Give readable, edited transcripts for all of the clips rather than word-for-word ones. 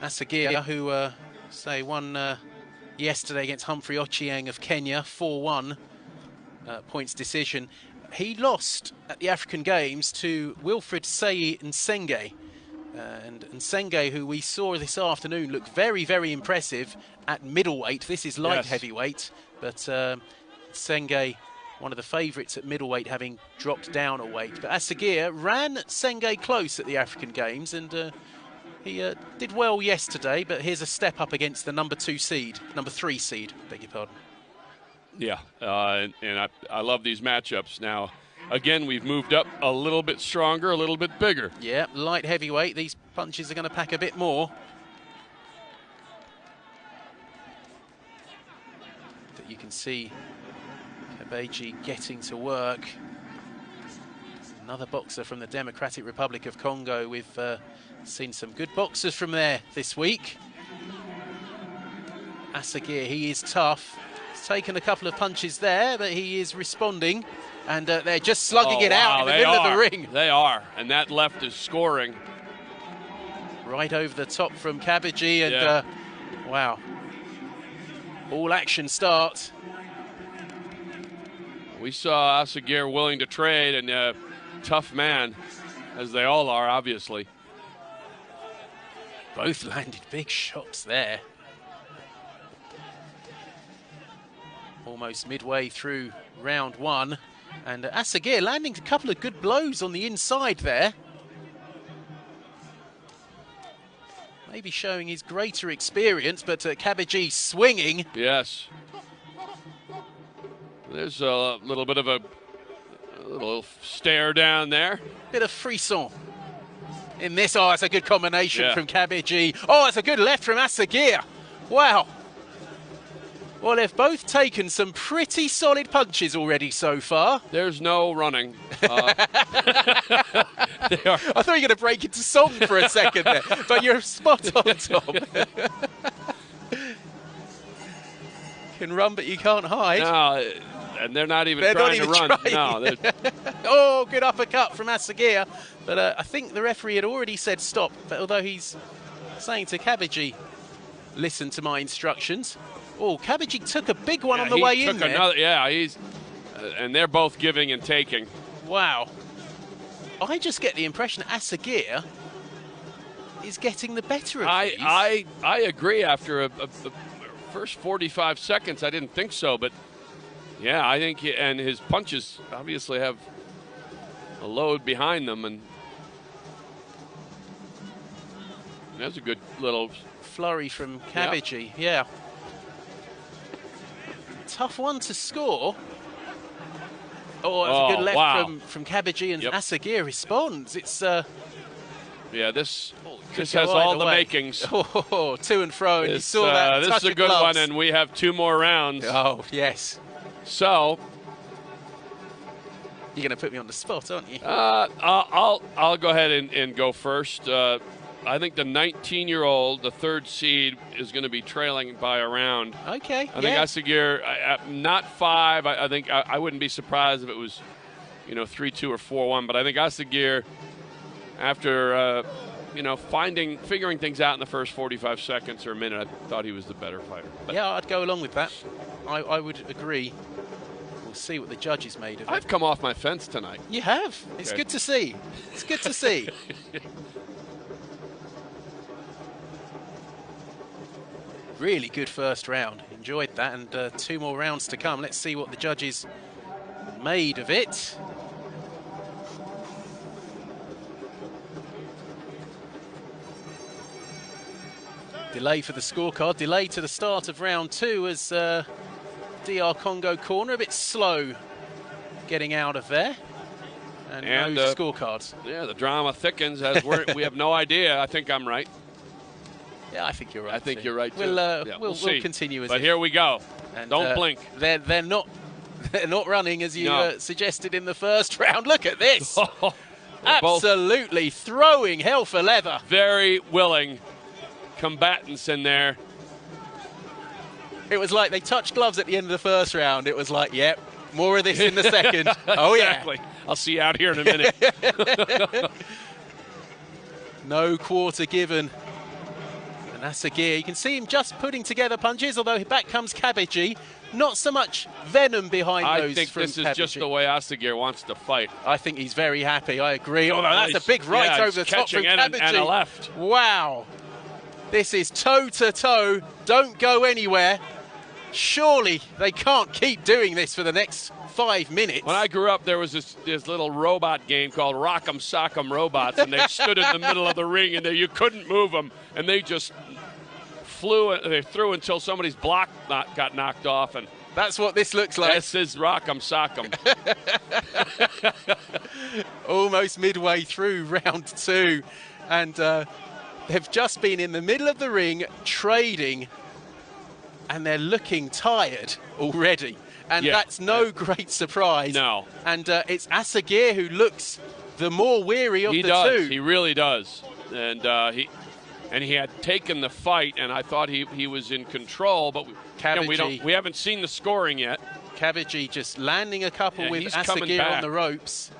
Assaghir, who won yesterday against Humphrey Ochieng of Kenya, 4-1 points decision. He lost at the African Games to Wilfred Seyi Nsenge. And Nsenge, who we saw this afternoon, looked very, very impressive at middleweight. This is light heavyweight, but Nsenge, one of the favourites at middleweight, having dropped down a weight. But Assaghir ran Nsenge close at the African Games, and he did well yesterday, but here's a step up against the number 3 seed, beg your pardon. Yeah, and I love these matchups. Now, again, we've moved up a little bit stronger, a little bit bigger. Yeah, light heavyweight. These punches are going to pack a bit more. But you can see Kabeji getting to work. Another boxer from the Democratic Republic of Congo. We've seen some good boxers from there this week. Assaghir, he is tough. He's taken a couple of punches there, but he is responding. And they're just slugging it out in the middle of the ring. They are, and that left is scoring. Right over the top from Kabeji, and wow. All action starts. We saw Assaghir willing to trade, and a tough man, as they all are, obviously. Both landed big shots there. Almost midway through round one. And Assaghir landing a couple of good blows on the inside there. Maybe showing his greater experience, but Kabeji swinging. Yes. There's a little bit of a little stare down there. Bit of frisson in this. Oh, it's a good combination from Kabeji. Oh, it's a good left from Assaghir. Wow. Well, they've both taken some pretty solid punches already so far. There's no running. They are. I thought you were going to break into song for a second there, but you're spot on, Tom. Can run, but you can't hide. No, and they're not even trying to run. No, oh, good uppercut from Assaghir. But I think the referee had already said stop, but although he's saying to Kabeji, listen to my instructions. Oh, Kabeji took a big one on the way in there. And they're both giving and taking. Wow. I just get the impression Assaghir is getting the better of these. I agree. After a first 45 seconds, I didn't think so, but yeah, I think and his punches obviously have a load behind them, and that's a good little flurry from Kabeji. Yeah. Tough one to score. Oh, that's a good left from Kabeji, and Assaghir responds. It's this has all the makings. Oh, to and fro. And you saw that. This is a good one, and we have 2 more rounds. Oh, yes. So you're going to put me on the spot, aren't you? I'll go ahead and go first. I think the 19-year-old, the 3rd seed, is going to be trailing by a round. Okay. I think Assaghir, not 5. I think I wouldn't be surprised if it was, 3-2 or 4-1. But I think Assaghir, after figuring things out in the first 45 seconds or a minute, I thought he was the better fighter. But yeah, I'd go along with that. I would agree. We'll see what the judges made of it. I've come off my fence tonight. You have. It's good to see. It's good to see. Really good first round. Enjoyed that, and 2 more rounds to come. Let's see what the judges made of it. Delay for the scorecard. Delay to the start of round 2 as DR Congo corner a bit slow getting out of there. And no scorecards. Yeah, the drama thickens as we have no idea. I think I'm right. Yeah, I think you're right. I think you're right too. We'll continue as But here we go. And, don't blink. They're not running as you suggested in the first round. Look at this. Absolutely throwing hell for leather. Very willing combatants in there. It was like they touched gloves at the end of the first round. It was like, yep, more of this in the second. Oh, yeah. Exactly. I'll see you out here in a minute. No quarter given. Assaghir, you can see him just putting together punches, although back comes Kabadji. Not so much venom behind those. I think from this is Kabadji. just the way Assaghir wants to fight. I think he's very happy. I agree. Although that's a big right over the top from Kabadji. And a left. Wow. This is toe-to-toe. Don't go anywhere. Surely they can't keep doing this for the next 5 minutes. When I grew up, there was this little robot game called Rock'em Sock'em Robots, and they stood in the middle of the ring, and you couldn't move them, and they just they threw until somebody's block got knocked off, and that's what this looks like. This is Rock'em Sock'em. Almost midway through round 2, and they've just been in the middle of the ring trading, and they're looking tired already. And that's no great surprise. No. And it's Assaghir who looks the more weary of the two. He really does. And he had taken the fight, and I thought he was in control, but we haven't seen the scoring yet. Kabadji just landing a couple with Assaghir on the ropes.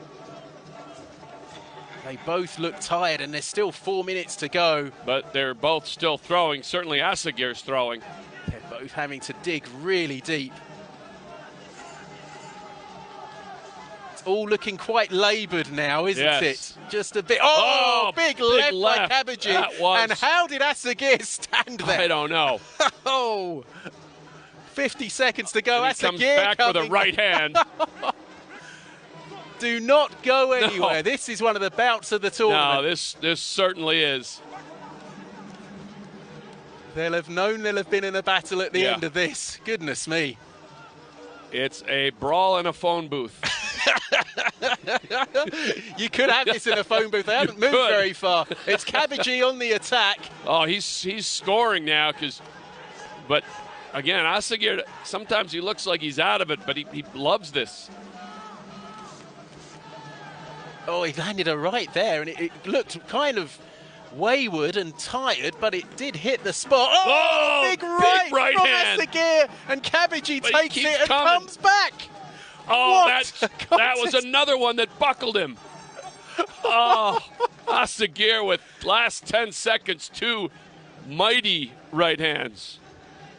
They both look tired, and there's still 4 minutes to go. But they're both still throwing. Certainly Assaghir's throwing. They're both having to dig really deep. All looking quite laboured now, isn't it? Just a bit. Oh, big left by Kabadji. And how did Assaghir stand there? I don't know. 50 seconds to go. Assaghir comes back with a right hand. Do not go anywhere. No. This is one of the bouts of the tournament. No, this certainly is. They'll have known they'll have been in a battle at the end of this. Goodness me. It's a brawl in a phone booth. You could have this in a phone booth. They haven't moved very far. It's Kabadji on the attack. Oh, he's scoring now but again, Assaghir, sometimes he looks like he's out of it, but he loves this. Oh, he landed a right there, and it looked kind of wayward and tired, but it did hit the spot. Oh, big right from Assaghir, and Kabadji takes it and comes back. Oh, that was another one that buckled him. Oh, Assaghir with last 10 seconds, 2 mighty right hands.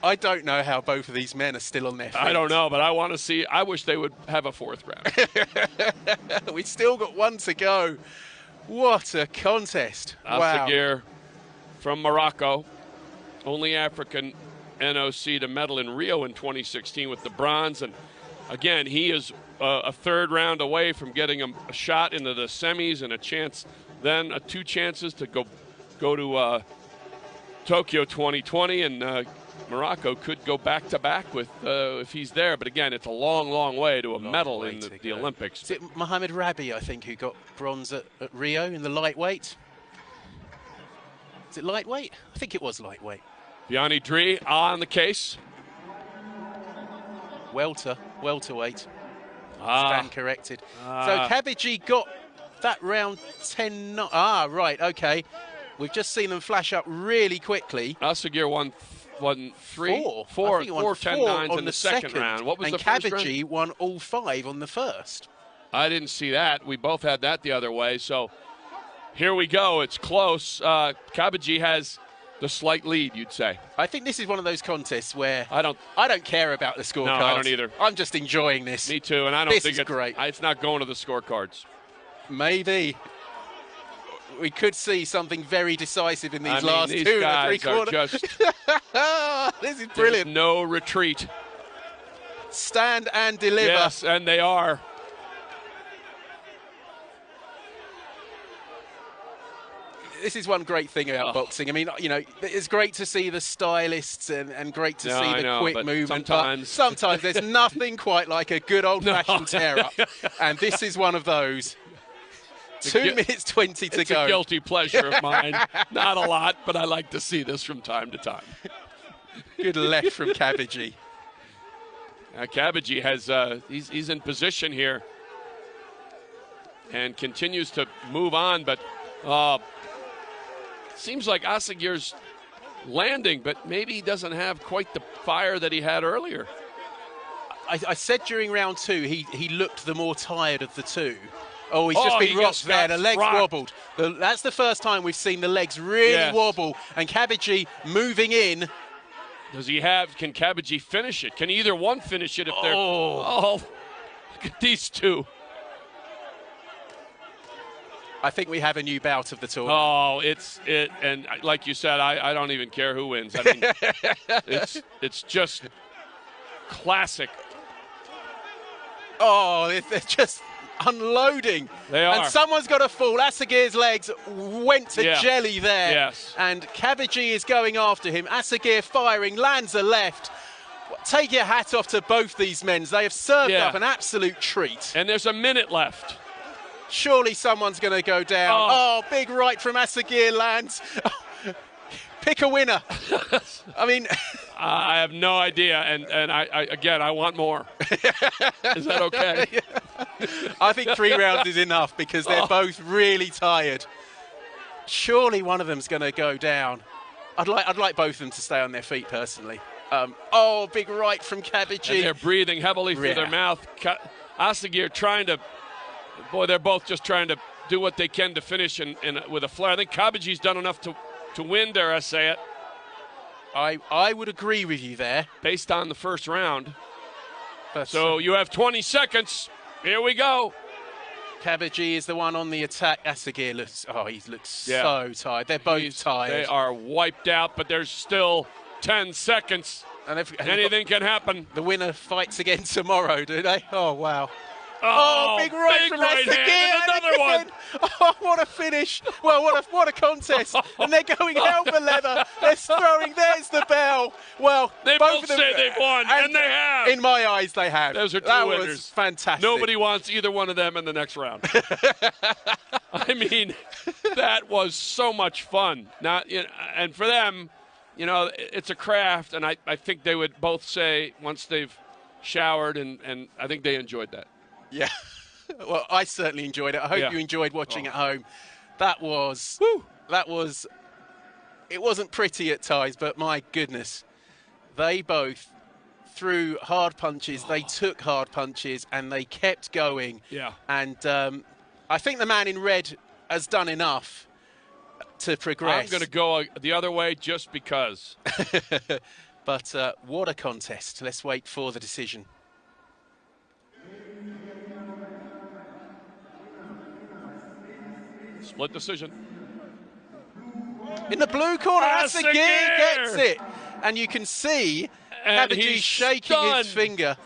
I don't know how both of these men are still on their feet. I don't know, but I want to see. I wish they would have a 4th round. We've still got 1 to go. What a contest. Assaghir from Morocco, only African NOC to medal in Rio in 2016 with the bronze. And again, he is a 3rd round away from getting a shot into the semis and a chance, then 2 chances to go to Tokyo 2020, and Morocco could go back-to-back with if he's there. But again, it's a long, long way to a medal in the Olympics. Is it Mohamed Rabi, I think, who got bronze at Rio in the lightweight? Is it lightweight? I think it was lightweight. Vianney Dree on the case. Welterweight. Stand corrected. So Kabadji got that round 10. Right, okay. We've just seen them flash up really quickly. Assaghir won 4 10-9s in the second round. What was the first round? And Kabadji won all 5 on the first. I didn't see that. We both had that the other way. So here we go. It's close. Kabadji has the slight lead, you'd say. I think this is one of those contests where I don't care about the scorecards. No, I don't either. I'm just enjoying this. Me too, and I don't think it's great. It's not going to the scorecards. Maybe. We could see something very decisive in these last 2 and 3 quarters. This is brilliant. There's no retreat. Stand and deliver. Yes, and they are. This is one great thing about boxing. I mean, you know, it's great to see the stylists and great to see the quick movement. Sometimes there's nothing quite like a good old-fashioned tear-up. And this is one of those. 2 minutes 20 to go. It's a guilty pleasure of mine. Not a lot, but I like to see this from time to time. Good left from Kabadji. Kabadji has he's in position here and continues to move on, but seems like Assaghir's landing, but maybe he doesn't have quite the fire that he had earlier. I said during round 2 he looked the more tired of the two. Oh, he's just been rocked there. The legs wobbled. That's the first time we've seen the legs really wobble, and Kabaji moving in. Can Kabaji finish it? Can either one finish it if they're... Oh, look at these two. I think we have a new bout of the tournament. Oh, and like you said, I don't even care who wins. I mean, it's just classic. Oh, they're just unloading. They are. And someone's got to fall. Assaghir's legs went to jelly there. Yes. And Kabaji is going after him. Assaghir firing, lands a left. Take your hat off to both these men. They have served up an absolute treat. And there's a minute left. Surely someone's going to go down. Oh, big right from Assaghir lands. Pick a winner. I mean... I have no idea, and I want more. Is that okay? I think 3 rounds is enough because they're both really tired. Surely one of them's going to go down. I'd like both of them to stay on their feet personally. Big right from Kabaji. And they're breathing heavily through their mouth. Assaghir trying to, they're both just trying to do what they can to finish with a flare. I think Kabaji's done enough to win, dare I say it. I would agree with you there. Based on the first round. So you have 20 seconds. Here we go. Kabaji is the one on the attack. Assaghir looks so tired. They're both tired. They are wiped out, but there's still 10 seconds. And anything can happen. The winner fights again tomorrow, do they? Oh, wow. Big right from Assaghir, another one. Oh, what a finish. Well, what a contest. And they're going hell for leather. They're throwing. There's the bell. Well, they both say they've won, and they have. In my eyes, they have. Those are two winners. That was fantastic. Nobody wants either one of them in the next round. I mean, that was so much fun. And for them, it's a craft, and I think they would both say once they've showered, and I think they enjoyed that. Yeah, well, I certainly enjoyed it. I hope you enjoyed watching at home. It wasn't pretty at times, but my goodness, they both threw hard punches, they took hard punches, and they kept going. Yeah. And I think the man in red has done enough to progress. I'm going to go the other way just because. But what a contest. Let's wait for the decision. Split decision. In the blue corner, Assaghir gets it. And you can see Kabaji shaking his finger.